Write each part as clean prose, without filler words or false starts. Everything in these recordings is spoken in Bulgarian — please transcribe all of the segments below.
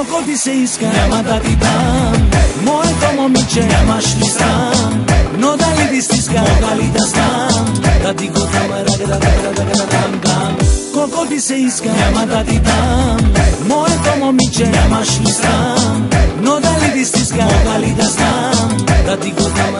Колко ти се иска, няма да ти дам. Моето момиче, нямаш ли срам? Но дали ти стиска, мога ли да знам? Да ти го дам. Колко ти се иска, няма да ти дам. Моето момиче, нямаш ли срам? Но дали ти стиска, мога ли да знам? Да ти го дам.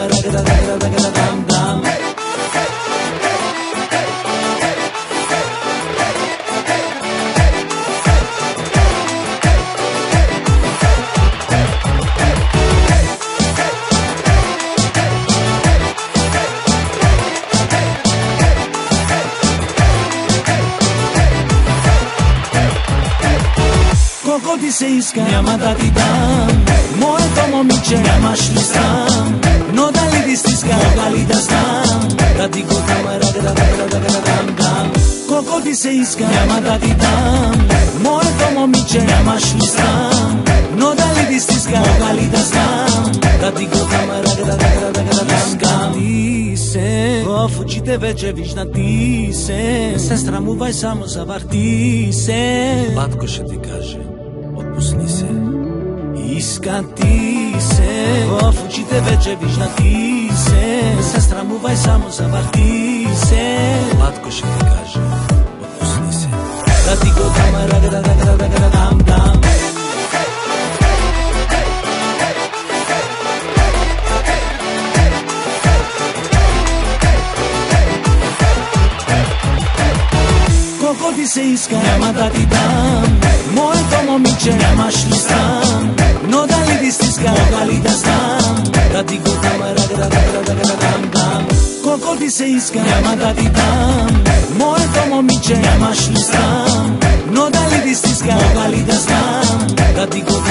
Колко ти се иска, няма да ти дам. Моето момиче, нямаш ли срам? Но дали ти стиска, мога ли да знам? Да ти го дам. Колко ти се иска, няма да ти дам. Моето момиче, нямаш ли срам? Но дали ти стиска, мога ли да знам? Да ти го дам. Ти се, в очите вече вижда ти се. Се срамувай, само завърти се. Батко ще ти каже, отпусни се. Иска ти се, в очите вече вижда ти се. Се срамувай, само завърти се. Батко ще ти каже, отпусни се. Да ти го дам. Колко ти се иска, няма да ти дам. Моето момиче, нямаш ли срам? Но дали ти стиска, мога ли да знам? Да ти го дам. Колко ти се иска, няма да ти дам. Моето момиче, нямаш ли срам? Но дали ти стиска, мога ли да знам? Да ти го дам.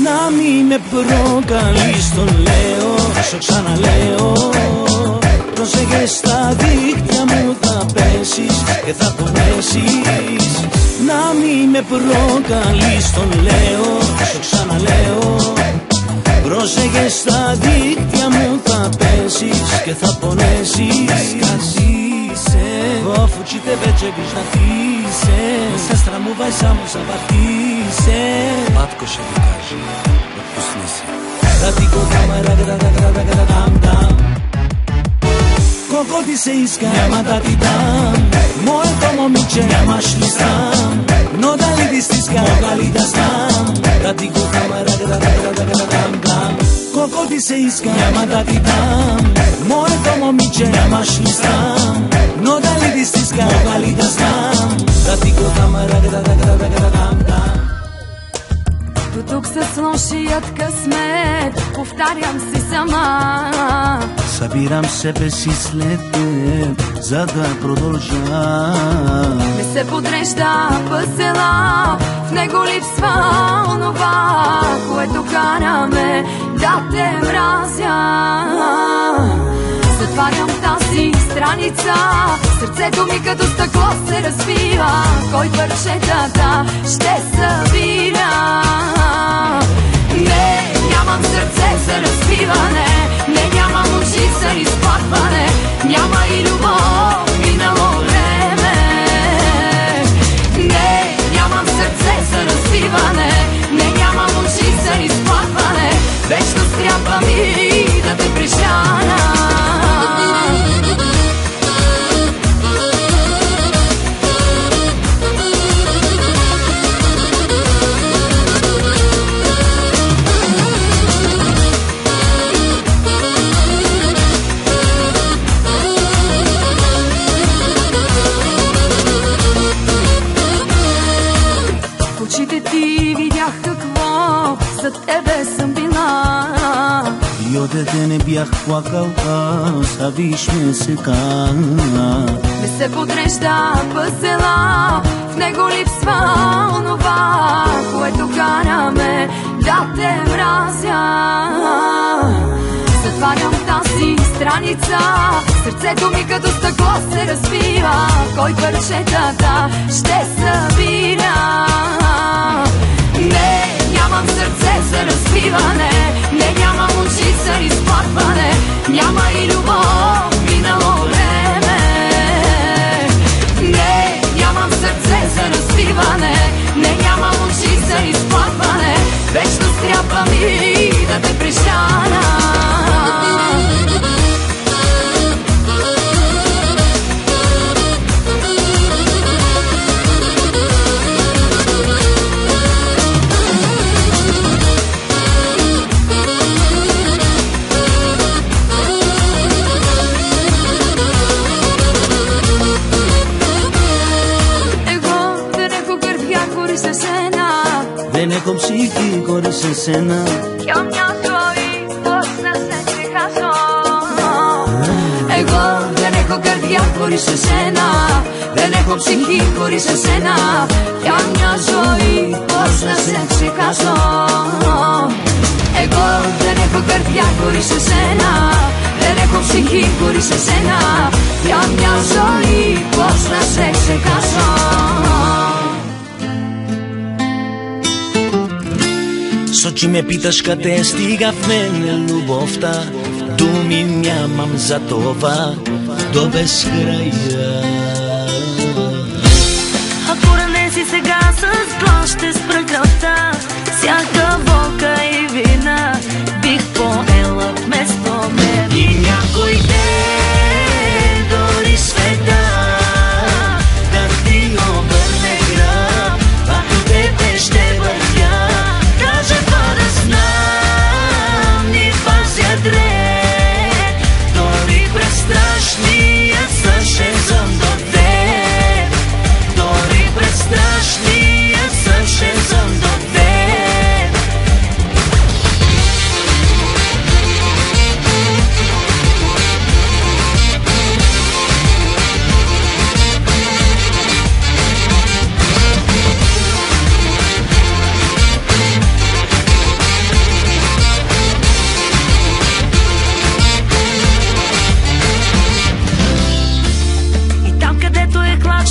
Να μη με προκαλείς, το λέω, σου ξαναλέω. Πρόσεχε, στα δίκτυα μου θα πέσεις και θα πονέσεις. Να μη με προκαλείς, το λέω, σου ξαναλέω. Πρόσεχε, στα δίκτυα μου θα πέσεις και θα πονέσεις. Καθίσαι, в очите вече вижда ти се. Не се срамувай, само завърти се. Батко ще ти каже, отпусни се. Да ти го дам. Колко ти се иска, няма да ти дам. Моето момиче, нямаш ли срам? Но дали ти стиска, мога ли да знам? Да ти го дам. Колко ти се иска, няма да ти дам. Моето момиче, нямаш ли срам? Но дали ти стиска, мога ли да знам? Да ти го дам. До тук с лошият късмет, повтарям си сама. Събирам себе си след теб, за да продължа. Не се подрежда пъзела, в него липсва онова, което караме да те мразя. Затварям тази страница, сърцето ми като стъкло се разбива. Кой парчетата ще събира? Не, нямам сърце за разбиване, не, нямам очи за изплакване, няма и любов, минало време. Не, нямам сърце за разбиване, не, нямам очи за изплакване, вечно трябва ми да те прежаня. И Yo dete не бях плакал, а виж ме сега. Не се подрежда пъзела, в него липсва онова, което караме да те мразя. Затварям тази страница, сърцето ми като стъкло се разбива. Кой парчетата ще събира? Не, нямам сърце за разбиване, не, нямам очи за изплакване, няма и любов, минало време. Не, нямам сърце за разбиване, не, нямам очи за изплакване, вечно трябва ми да те прежаля. Δεν έχω ψυχή χωρίς εσένα. Κι μια ζωή πώς να σε ξεχάσω. Εγώ δεν έχω καρδιά χωρίς εσένα, δεν έχω ψυχή χωρίς εσένα. Κι μια ζωή πώς να σε ξεχάσω. Εγώ δεν έχω καρδιά χωρίς εσένα, δεν έχω ψυχή χωρίς εσένα. Κι μια ζωή πώς να σε ξεχάσω. С очи ме питаш къде стига в мен любовта. Думи нямам за това до безкрая. Ако ранеси сега с план ще спра кръвта, всяка болка и вина бих поела вместо мен. И някой ден дори света да ти обърне гръб, ако тебе ще вървя. Дори през страшния сън ще съм до теб. Дори през страшния сън ще съм до теб.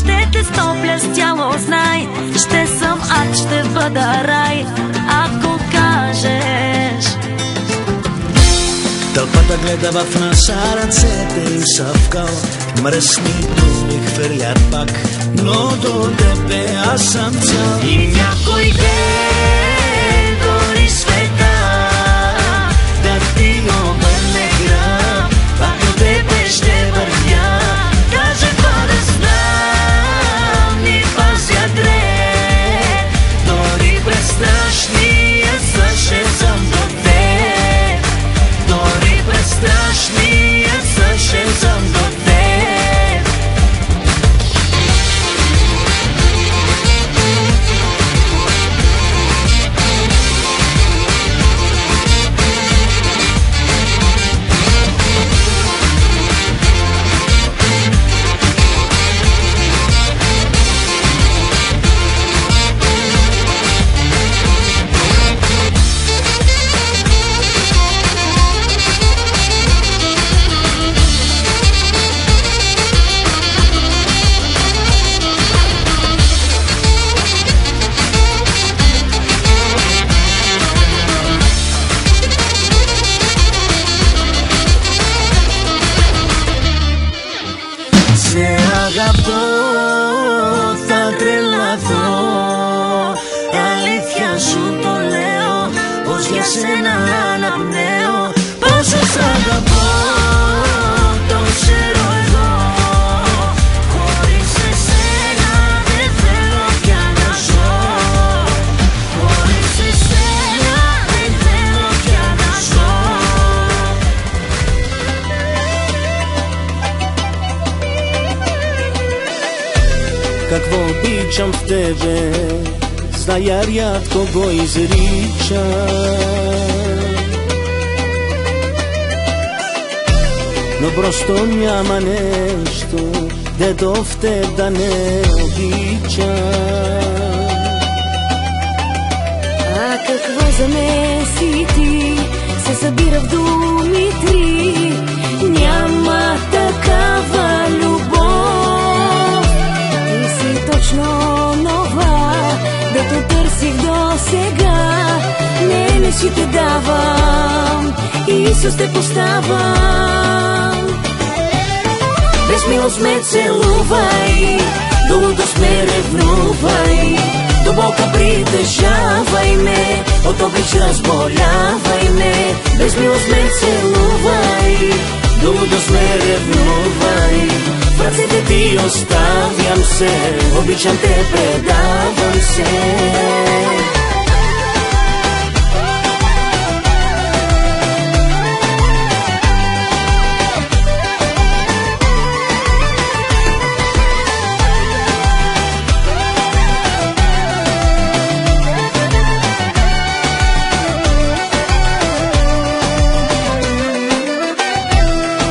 Ще те стопля с тяло, знай, ще съм ад, ще бъда рай, ако кажеш. Тълпата гледа в нас, а ръцете им са в кал. Мръсни думи хвърлят пак, но до тебе аз съм цял. И някой ден дори света да ти обърне гръб, ако тебе ще вървя. Каже това да знам, ни пазя дред. Дори през страшния сън ще съм до теб. Дори през страшния сън ще съм до теб. Σε αγαπώ, θα τρελαθώ. Αλήθεια σου το λέω, πως για σένα αναπνέω. Πόσο σ' αγαπώ, το ξέρω εγώ. Χωρίς εσένα δεν θέλω πια να ζω. Χωρίς εσένα δεν θέλω πια να ζω. Какво обичам в тебе, зная рядко го изричам. но просто няма нещо, дето в теб да не обичам. А какво замеси ти се събира в думи три? Няма такава любов. Ти си точно нова, дето търсих до сега. Не си те давам, Исус те поставам. Без милост ме целувай, до лудост ме ревнувай, до болка притежавай ме, от обич разболявай ме. Без милост ме целувай, до лудост ме ревнувай, в ръцете ти оставям се, обичам те, предавам се.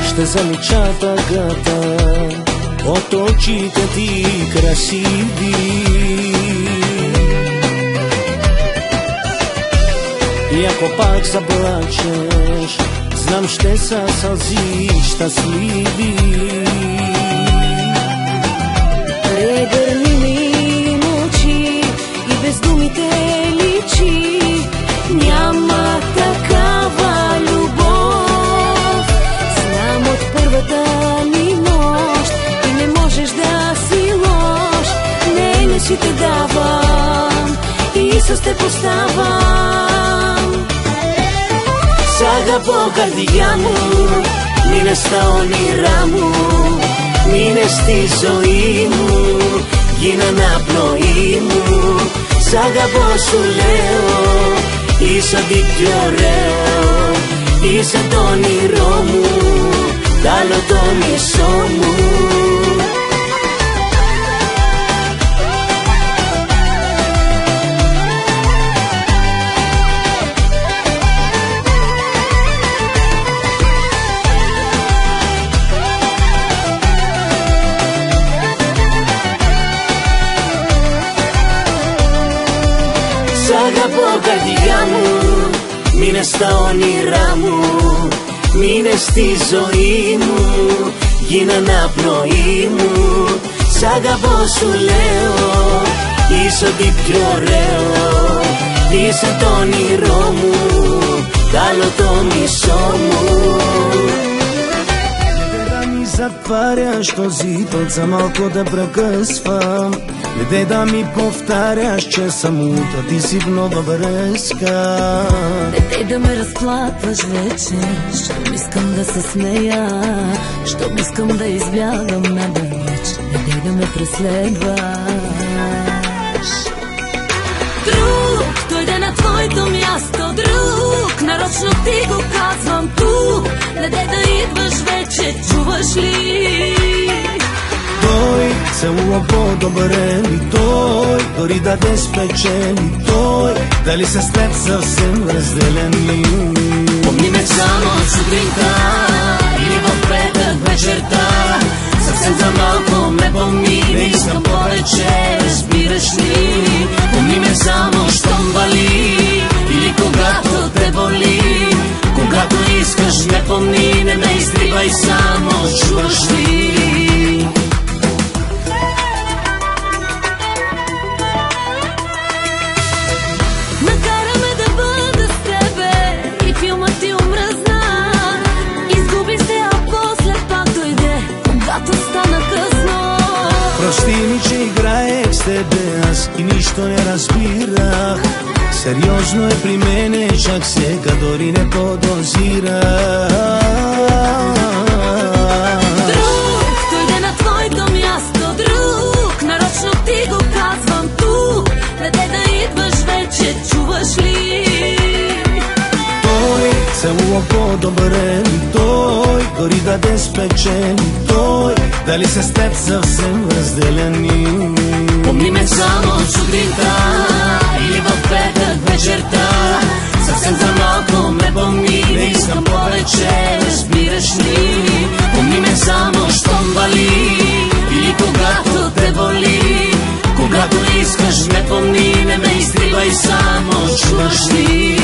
Ще замича тъгата от очите ти красиви, и ако пак заплачеш, знам ще са сълзи щастливи. Прегърни ми очи и без думите личи, няма такава любов. Знам от първата ни нощ, ти не можеш да си лош. Не си те давам, Исус те поставам. Сага по cardiamo, mi resta ogni ramo, mi resti zoimu, gina na ploimu. Saga po su leo, isa di più reo, isa toni romu, dalo toni somu. Σ' αγαπώ καρδιά μου, μείνε στα όνειρά μου, μείνε στη ζωή μου, γίνε αναπνοή μου. Σ' αγαπώ σου λέω, είσαι ό,τι πιο ωραίο, είσαι το όνειρό μου, τ' άλλο το μισό μου. Затваряш този път за малко да прекъсвам. Не дай да ми повтаряш, че съм лута, ти си в нова връзка. Не дай да ме разплакваш вече, щом искам да се смея, щом искам да избягам надалеч. Не дай да ме преследваш. Друг дойде на твоето място, друг нарочно ти го казвам тук. Не дай да идваш вече, чуваш ли? Той целува по-добре ли той, дори да те спечели той, дали се с теб съвсем разделени? Помни ме само сутринта или в петък вечерта, съвсем за малко ме помни, не искам повече, разбираш ли? Помни ме само щом вали или когато те боли, когато искаш ме помни, не ме изтривай само, чуваш ли? Накараме да бъда с тебе и филмът ти омръзна. Изгуби се, а после пак дойде, когато стана късно. Прости ми, че играех с тебе аз и нищо не разбирах. Сериозно е при мене, чак сега дори не подозирах. Друг дойде на твоето място, друг нарочно ти го казвам тук. Не дай да идваш вече, чуваш ли? Той целува по-добре ли той, дори да те спечели той, дали се с теб съвсем разделени? Помни ме само сутринта или в петък вечерта, съвсем за малко ме помни, не искам повече, разбираш ли? чуваш ли?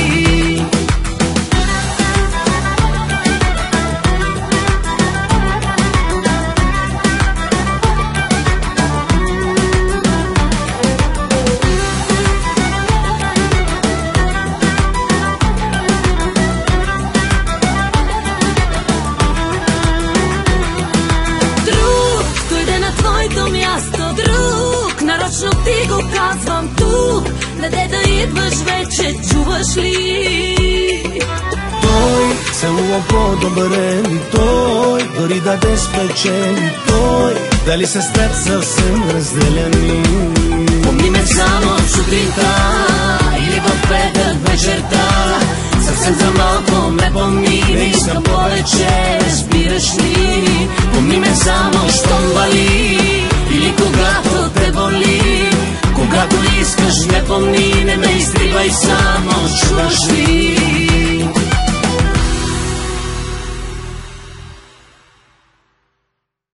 Нарочно ти го казвам тук, къде да идваш вече, чуваш ли? Той целува по-добре ли той, дори да те спечели той, дали се с теб съвсем разделяни? Помни ме само сутринта или в петък вечерта, съвсем за малко ме помни, не искам повече, разбираш ли? Помни ме само щом вали или когато те боли, когато искаш не помни, не ме изтривай само, чуваш ли?